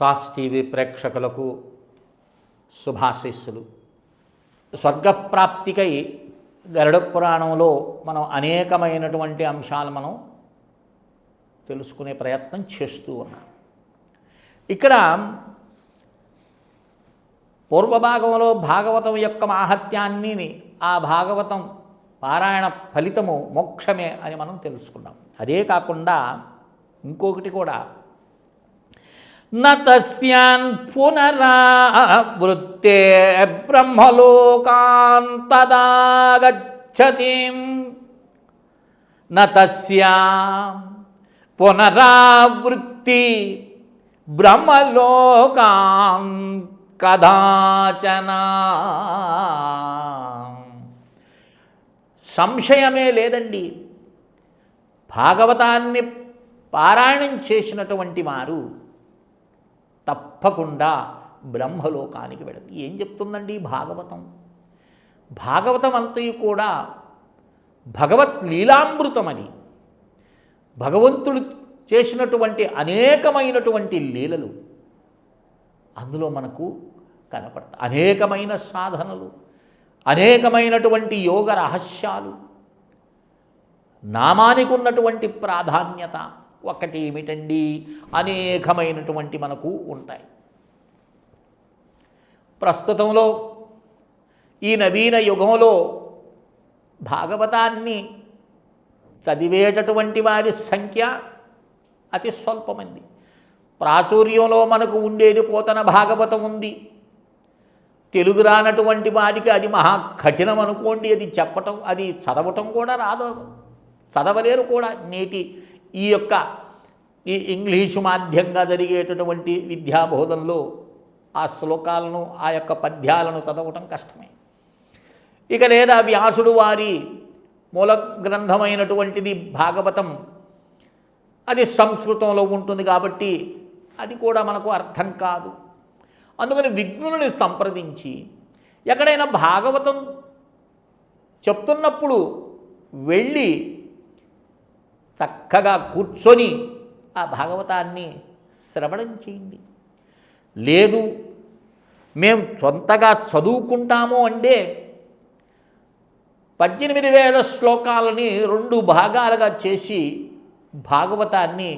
Sauce TV ప్రేక్షకులకు శుభాశీస్సులు. స్వర్గప్రాప్తికై గరుడ పురాణంలో మనం అనేకమైనటువంటి అంశాలు మనం తెలుసుకునే ప్రయత్నం చేస్తూ ఉన్నాం. ఇక్కడ పూర్వభాగంలో భాగవతం యొక్క మాహాత్యాన్ని, ఆ భాగవతం పారాయణ ఫలితము మోక్షమే అని మనం తెలుసుకున్నాం. అదే కాకుండా ఇంకొకటి కూడా, నతస్యాన్ పునరావృత్తే బ్రహ్మలోకాంతదాగచ్చతి, నతస్యాం పునరావృత్తి బ్రహ్మలోకాం కదాచన. సంశయమే లేదండి, భాగవతాన్ని పారాయణం చేసినటువంటి వారు తప్పకుండా బ్రహ్మలోకానికి వెళదు. ఏం చెప్తుందండి భాగవతం? భాగవతం అంతయు కూడా భగవత్ లీలామృతం. అది భగవంతుడు చేసినటువంటి అనేకమైనటువంటి లీలలు అందులో మనకు కనపడతాయి. అనేకమైన సాధనలు, అనేకమైనటువంటి యోగ రహస్యాలు, నామానికి ఉన్నటువంటి ప్రాధాన్యత ఒకటి ఏమిటండి, అనేకమైనటువంటి మనకు ఉంటాయి. ప్రస్తుతంలో ఈ నవీన యుగంలో భాగవతాన్ని చదివేటటువంటి వారి సంఖ్య అతి స్వల్పమంది. ప్రాచుర్యంలో మనకు ఉండేది పోతన భాగవతం ఉంది. తెలుగు రానటువంటి వాడికి అది మహా కఠినం అనుకోండి. అది చెప్పటం, అది చదవటం కూడా రాదు, చదవలేరు కూడా. నేటి ఈ ఇంగ్లీషు మాధ్యంగా జరిగేటటువంటి విద్యాబోధనలో ఆ శ్లోకాలను, ఆ యొక్క పద్యాలను చదవటం కష్టమే. ఇక లేదా వ్యాసుడు వారి మూల గ్రంథమైనటువంటిది భాగవతం, అది సంస్కృతంలో ఉంటుంది కాబట్టి అది కూడా మనకు అర్థం కాదు. అందుకని విజ్ఞులని సంప్రదించి ఎక్కడైనా భాగవతం చెప్తున్నప్పుడు వెళ్ళి చక్కగా కూర్చొని ఆ భాగవతాన్ని శ్రవణం చేయండి. లేదు మేము సొంతగా చదువుకుంటాము అంటే 18,000 శ్లోకాలని 2 భాగాలుగా చేసి భాగవతాన్ని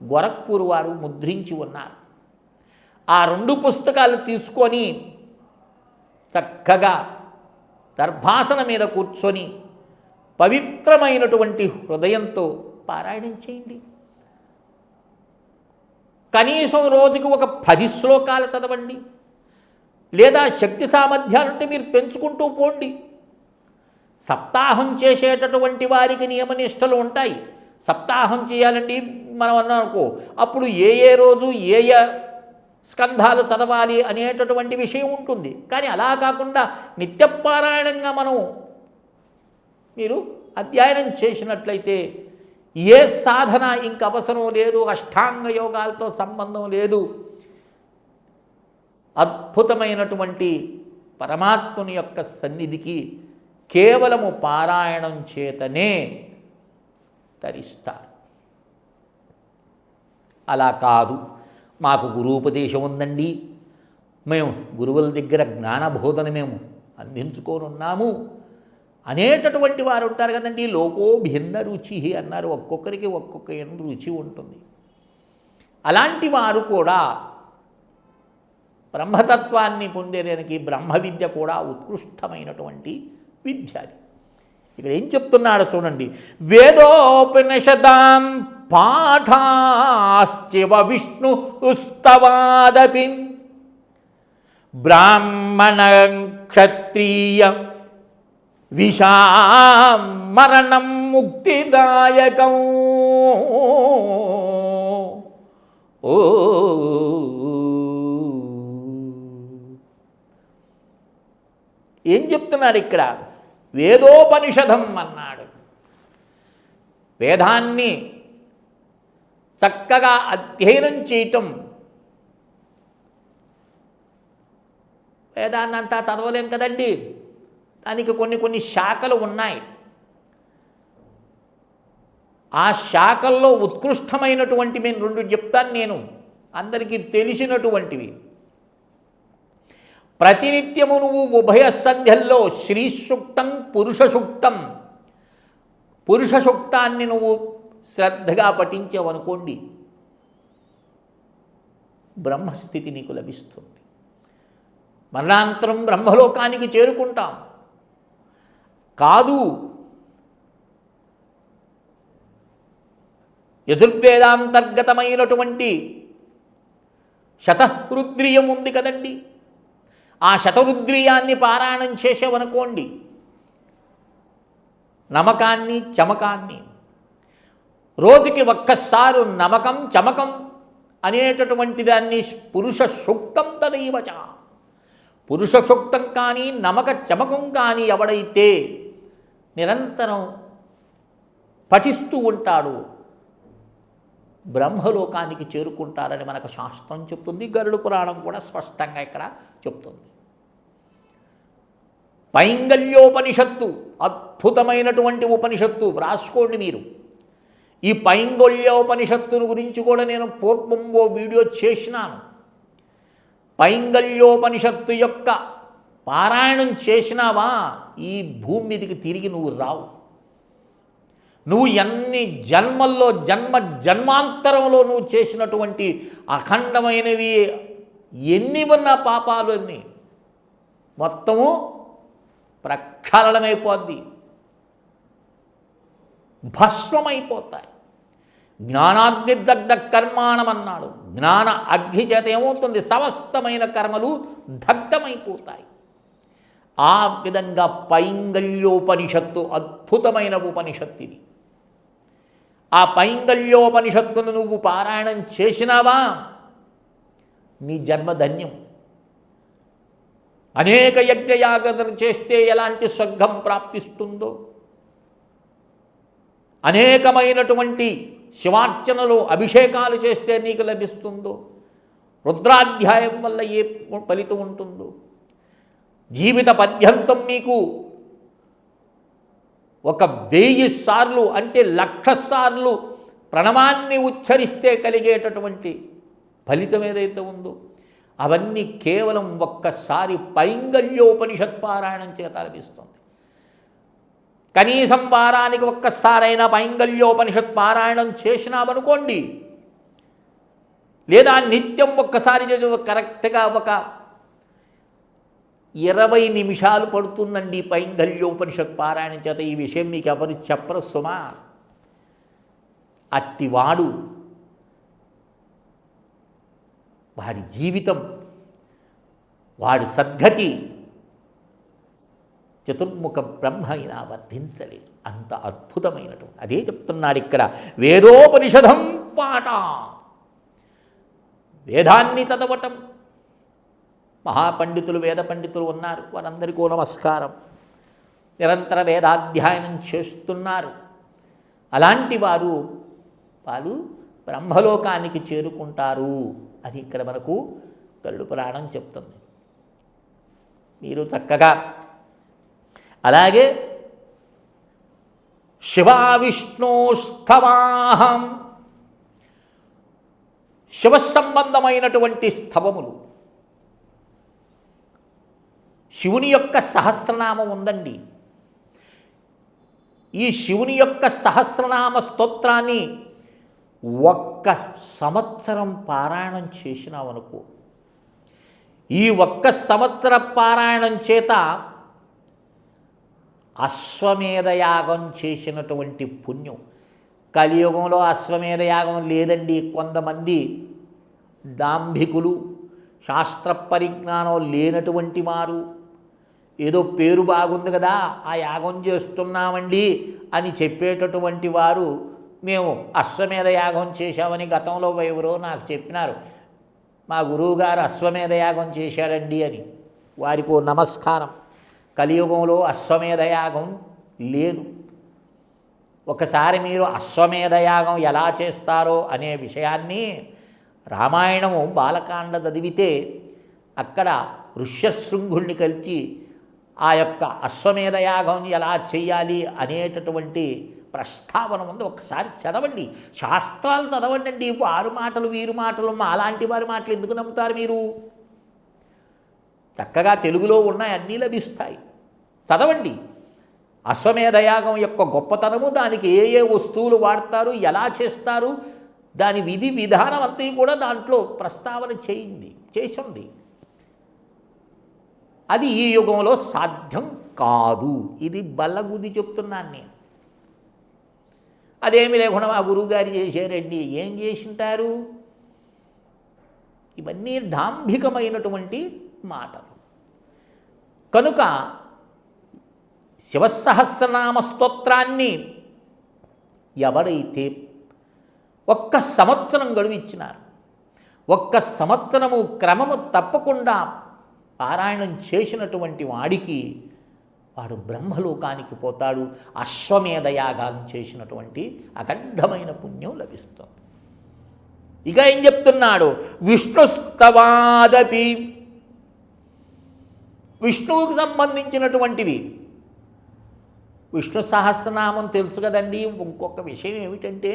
గోరఖ్పూర్ వారు ముద్రించి ఉన్నారు. ఆ 2 పుస్తకాలు తీసుకొని చక్కగా దర్భాసన మీద కూర్చొని పవిత్రమైనటువంటి హృదయంతో పారాయణం చేయండి. కనీసం రోజుకి ఒక 10 శ్లోకాలు చదవండి. లేదా శక్తి సామర్థ్యాలుంటే మీరు పెంచుకుంటూ పోండి. సప్తాహం చేసేటటువంటి వారికి నియమనిష్టలు ఉంటాయి. సప్తాహం చేయాలండి మనం అన్నానుకో, అప్పుడు ఏ రోజు ఏ స్కంధాలు చదవాలి అనేటటువంటి విషయం ఉంటుంది. కానీ అలా కాకుండా నిత్యపారాయణంగా మీరు అధ్యయనం చేసినట్లయితే ఏ సాధన ఇంక అవసరం లేదు, అష్టాంగ యోగాలతో సంబంధం లేదు. అద్భుతమైనటువంటి పరమాత్ముని యొక్క సన్నిధికి కేవలము పారాయణం చేతనే తరిస్తారు. అలా కాదు, మాకు గురూపదేశం ఉందండి, మేము గురువుల దగ్గర జ్ఞానబోధన మేము అందించుకోనున్నాము అనేటటువంటి వారు ఉంటారు కదండి. లోకో భిన్న రుచి అన్నారు. ఒక్కొక్కరికి ఒక్కొక్క రుచి ఉంటుంది. అలాంటి వారు కూడా బ్రహ్మతత్వాన్ని పొందేదానికి బ్రహ్మ విద్య కూడా ఉత్కృష్టమైనటువంటి విద్య. అది ఇక్కడ ఏం చెప్తున్నాడో చూడండి. వేదోపనిషదాం పాఠాశ్చివ విష్ణు ఉస్తవాదపి బ్రాహ్మణ క్షత్రియ విషాం మరణం ముక్తిదాయకం. ఓ ఏం చెప్తున్నాడు ఇక్కడ? వేదోపనిషదం అన్నాడు. వేదాన్ని చక్కగా అధ్యయనం చేయటం. వేదాన్ని అంతా చదవలేం కదండి, దానికి కొన్ని శాఖలు ఉన్నాయి. ఆ శాఖల్లో ఉత్కృష్టమైనటువంటి నేను 2 చెప్తాను నేను. అందరికీ తెలిసినటువంటివి. ప్రతినిత్యము నువ్వు ఉభయ సంధ్యల్లో శ్రీ సూక్తం పురుష సూక్తం, పురుష సూక్తాన్ని నువ్వు శ్రద్ధగా పఠించావనుకోండి, బ్రహ్మస్థితి నీకు లభిస్తుంది. మరణాంతరం బ్రహ్మలోకానికి చేరుకుంటాం. కాదు, యజుర్వేదాంతర్గతమైనటువంటి శతరుద్రియం ఉంది కదండి, ఆ శతరుద్రియాన్ని పారాయణం చేసేవనుకోండి, నమకాన్ని చమకాన్ని రోజుకి ఒక్కసారి నమకం చమకం అనేటటువంటి దాన్ని పురుష సూక్తం తదైవచ, పురుష సూక్తం కానీ నమక చమకం కానీ ఎవడైతే నిరంతరం పఠిస్తూ ఉంటాడో బ్రహ్మలోకానికి చేరుకుంటారని మనకు శాస్త్రం చెప్తుంది. గరుడ పురాణం కూడా స్పష్టంగా ఇక్కడ చెప్తుంది. పైంగల్యోపనిషత్తు అద్భుతమైనటువంటి ఉపనిషత్తు, వ్రాసుకోండి మీరు. ఈ పైంగల్యోపనిషత్తును గురించి కూడా నేను పూర్వం ఓ వీడియో చేసినాను. పైంగల్యోపనిషత్తు యొక్క పారాయణం చేసినావా ఈ భూమి మీదకి తిరిగి నువ్వు రావు. నువ్వు ఎన్ని జన్మల్లో జన్మాంతరంలో నువ్వు చేసినటువంటి అఖండమైనవి ఎన్ని ఉన్న పాపాలు అన్నీ మొత్తము ప్రక్షాళనమైపోద్ది, భస్మమైపోతాయి. జ్ఞానాగ్ని దగ్ధ కర్మాణమన్నాడు. జ్ఞాన అగ్ని చేత ఏమవుతుంది? సమస్తమైన కర్మలు దగ్ధమైపోతాయి. ఆ విధంగా పైంగల్యోపనిషత్తు అద్భుతమైన ఉపనిషత్తు ఇది. ఆ పైంగల్యోపనిషత్తును నువ్వు పారాయణం చేసినావా నీ జన్మధన్యం. అనేక యజ్ఞయాగాదులు చేస్తే ఎలాంటి స్వర్గం ప్రాప్తిస్తుందో, అనేకమైనటువంటి శివార్చనలు అభిషేకాలు చేస్తే నీకు లభిస్తుందో, రుద్రాధ్యాయం వల్ల ఏ ఫలితం ఉంటుందో, జీవిత పర్యంతం మీకు 1000 సార్లు అంటే 1,00,000 సార్లు ప్రణవాన్ని ఉచ్చరిస్తే కలిగేటటువంటి ఫలితం ఏదైతే ఉందో అవన్నీ కేవలం ఒక్కసారి పైంగల్యోపనిషత్ పారాయణం చేత లభిస్తుంది. కనీసం వారానికి ఒక్కసారైనా పైంగల్యోపనిషత్ పారాయణం చేసినామనుకోండి, లేదా నిత్యం ఒక్కసారి కరెక్ట్గా ఒక 20 నిమిషాలు పడుతుందండి పైంగల్యోపనిషత్ పారాయణం చేత. ఈ విషయం మీకు ఎవరు చెప్పరు సుమా. అట్టివాడు వాడి జీవితం, వాడి సద్గతి చతుర్ముఖ బ్రహ్మ అయినా వర్ధించలేదు. అంత అద్భుతమైనటువంటి అదే చెప్తున్నాడు ఇక్కడ. వేదోపనిషదం పాట, వేదాన్ని చదవటం. మహాపండితులు వేద పండితులు ఉన్నారు, వారందరికీ నమస్కారం. నిరంతర వేదాధ్యయనం చేస్తున్నారు. అలాంటి వారు బ్రహ్మలోకానికి చేరుకుంటారు అది ఇక్కడ మనకు గరుడ పురాణం చెప్తుంది. మీరు చక్కగా అలాగే శివావిష్ణోస్తవాహం, శివ సంబంధమైనటువంటి స్తవములు, శివుని యొక్క సహస్రనామం ఉందండి. ఈ శివుని యొక్క సహస్రనామ స్తోత్రాన్ని 1 సంవత్సరం పారాయణం చేసినావనుకో, ఈ 1 సంవత్సర పారాయణం చేత అశ్వమేధయాగం చేసినటువంటి పుణ్యం. కలియుగంలో అశ్వమేధయాగం లేదండి. కొంతమంది డాంభికులు, శాస్త్ర పరిజ్ఞానం లేనటువంటి వారు ఏదో పేరు బాగుంది కదా ఆ యాగం చేస్తున్నామండి అని చెప్పేటటువంటి వారు మేము అశ్వమేధ యాగం చేశామని గతంలో ఎవరో నాకు చెప్పినారు. మా గురువుగారు అశ్వమేధ యాగం చేశారండి అని. వారికి నమస్కారం. కలియుగంలో అశ్వమేధ యాగం లేదు. ఒకసారి మీరు అశ్వమేధ యాగం ఎలా చేస్తారో అనే విషయాన్ని రామాయణము బాలకాండ చదివితే అక్కడ ఋష్యశృంగుణ్ణి కలిసి ఆ యొక్క అశ్వమేధ యాగం ఎలా చేయాలి అనేటటువంటి ప్రస్తావన ఉంది. ఒక్కసారి చదవండి, శాస్త్రాలు చదవండి అండి. వారు మాటలు వీరు మాటలు మా అలాంటి వారి మాటలు ఎందుకు నమ్ముతారు మీరు? చక్కగా తెలుగులో ఉన్నాయి, అన్నీ లభిస్తాయి. చదవండి. అశ్వమేధయాగం యొక్క గొప్పతనము, దానికి ఏ ఏ వస్తువులు వాడతారు, ఎలా చేస్తారు, దాని విధి విధానం అంతా కూడా దాంట్లో ప్రస్తావన చేసింది. అది ఈ యుగంలో సాధ్యం కాదు. ఇది బల్లగుద్ది చెప్తున్నాను నేను. అదేమి లేకుండా మా గురువుగారు చేశారండి. ఏం చేసింటారు? ఇవన్నీ డాంభికమైనటువంటి మాటలు. కనుక శివసహస్రనామ స్తోత్రాన్ని ఎవరైతే 1 సంవత్సరం గడువు ఇచ్చినారు, 1 సంవత్సరము క్రమము తప్పకుండా పారాయణం చేసినటువంటి వాడికి వాడు బ్రహ్మలోకానికి పోతాడు. అశ్వమేధయాగాలను చేసినటువంటి అఖండమైన పుణ్యం లభిస్తుంది. ఇక ఏం చెప్తున్నాడు? విష్ణుస్తవాదపి, విష్ణువుకు సంబంధించినటువంటివి. విష్ణు సహస్రనామం తెలుసు కదండి. ఇంకొక విషయం ఏమిటంటే,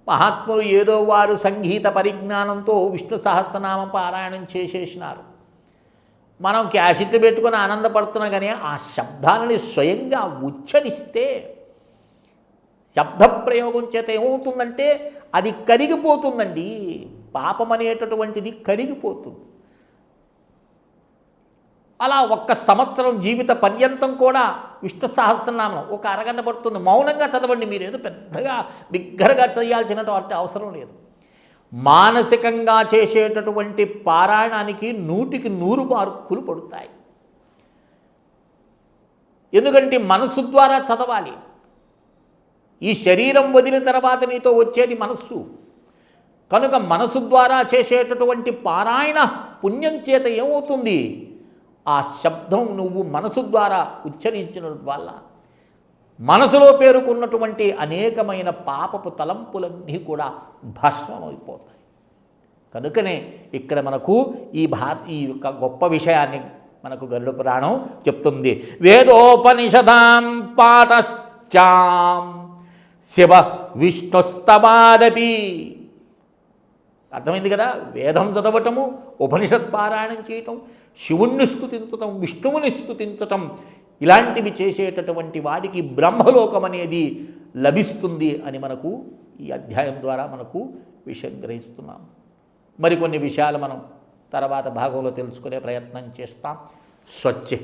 మహాత్ములు ఏదో వారు సంగీత పరిజ్ఞానంతో విష్ణు సహస్రనామం పారాయణం చేసేసినారు. మనం క్యాసెట్లు పెట్టుకొని ఆనందపడుతున్నాం, కానీ ఆ శబ్దాలని స్వయంగా ఉచ్చరిస్తే శబ్ద ప్రయోగం చేత ఏమవుతుందంటే అది కరిగిపోతుందండి. పాపం అనేటటువంటిది కరిగిపోతుంది. అలా 1 సంవత్సరం జీవిత పర్యంతం కూడా విష్ణు సహస్రనామం ఒక అరగంట పడుతుంది. మౌనంగా చదవండి. మీరు ఏదో పెద్దగా బిగ్గరగా చేయాల్సినటువంటి అవసరం లేదు. మానసికంగా చేసేటటువంటి పారాయణానికి 100కి 100 మార్కులు పడుతాయి. ఎందుకంటే మనస్సు ద్వారా చదవాలి. ఈ శరీరం వదిలిన తర్వాత నీతో వచ్చేది మనస్సు. కనుక మనసు ద్వారా చేసేటటువంటి పారాయణ పుణ్యం చేత ఏమవుతుంది? ఆ శబ్దం నువ్వు మనసు ద్వారా ఉచ్చరించిన వల్ల మనసులో పేరుకున్నటువంటి అనేకమైన పాపపు తలంపులన్నీ కూడా భస్మమైపోతాయి. కనుకనే ఇక్కడ మనకు ఈ యొక్క గొప్ప విషయాన్ని మనకు గరుడ పురాణం చెప్తుంది. వేదోపనిషదాం పాఠశ్చాం శివ విష్ణుస్తవాదపి. అర్థమైంది కదా? వేదం చదవటము, ఉపనిషత్ పారాయణం చేయటం, శివుణ్ణి స్తుతించటం, విష్ణువుని స్తుతించటం, ఇలాంటివి చేసేటటువంటి వాడికి బ్రహ్మలోకం అనేది లభిస్తుంది అని మనకు ఈ అధ్యాయం ద్వారా మనకు విషయం గ్రహిస్తున్నాం. మరికొన్ని విషయాలు మనం తర్వాత భాగంలో తెలుసుకునే ప్రయత్నం చేస్తాం. స్వస్తి.